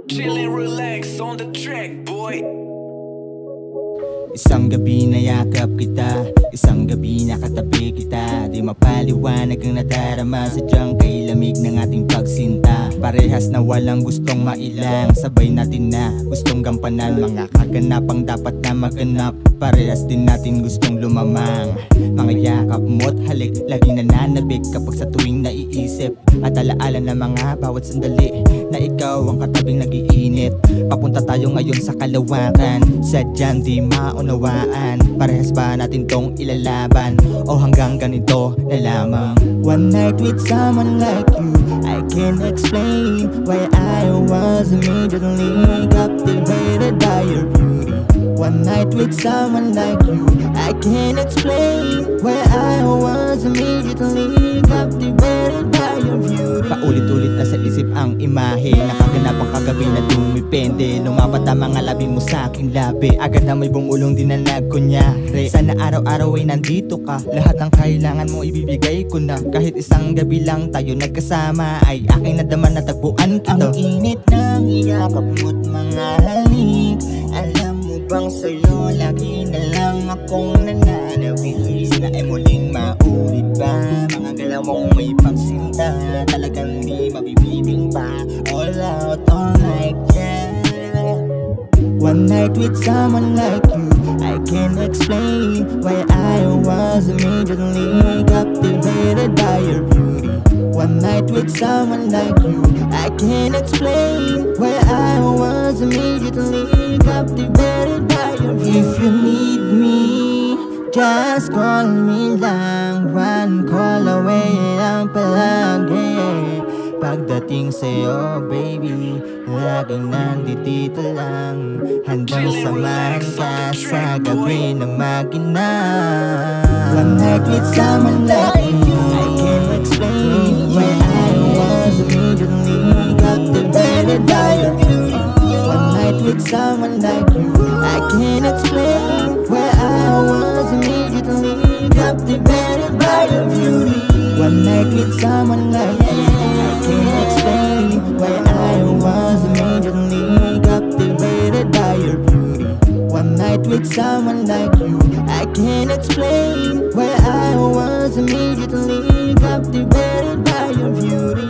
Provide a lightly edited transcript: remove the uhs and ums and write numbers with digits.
Chill and relax on the track, boy. Isang gabi na yakap kita, isang gabi na katabi kita. Di mapaliwanag ang nadarama, sadyang kay lamig ng ating pagsinta. Parehas na walang gustong mailang, sabay natin na gustong gampanan. Mga kaganapang dapat na maganap, parehas din natin gustong lumamang. Mga yakap mo't halik, laging nananabik kapag sa tuwing naiisip. At alaala na mga bawat sandali na ikaw ang katabing nag-iinit. Papunta tayo ngayon sa kalawakan, sadyang di maunawaan. Parehas ba natin tong ilalaban o hanggang ganito na lamang? One night with someone like you, I can't explain why I was immediately captivated by your beauty. One night with someone like you, I can't explain why I was immediately captivated by your beauty. Paulit-ulit na sa isip ang imahe, nakaganapang kagabi na dumipende. Lumapat ang mga labi mo sa aking labi, agad na may bumulong din na nagkunyari. Sana araw-araw ay nandito ka, lahat ng kailangan mo ibibigay ko na. Kahit isang gabi lang tayo nagkasama, ay aking nadama na tagpuan kita. Ang init ng iyakap mo't mga halik, alam mo bang sa'yo lagi na lang akong nananabik? Sana ay muling maulit ba mga galaw mong may pagsinta? Talagang di mabibiting pa, all out, all night, yeah. One night with someone like you, I can't explain why I was immediately captivated by your beauty. One night with someone like you, I can't explain why I was immediately captivated by your beauty. If you need me, just call me lang, one call away lang palagi. Pagdating sa'yo, baby, laging nandito lang, handang samahan ka sa gabi ng magina. One night with someone like you, I can't explain why I was immediately captivated by your beauty. One night with someone like you, I can't explain why I was immediately captivated by your beauty. One night with someone like you, I can't explain why I was immediately captivated by your beauty. One night with someone like you, I can't explain why I was immediately captivated by your beauty.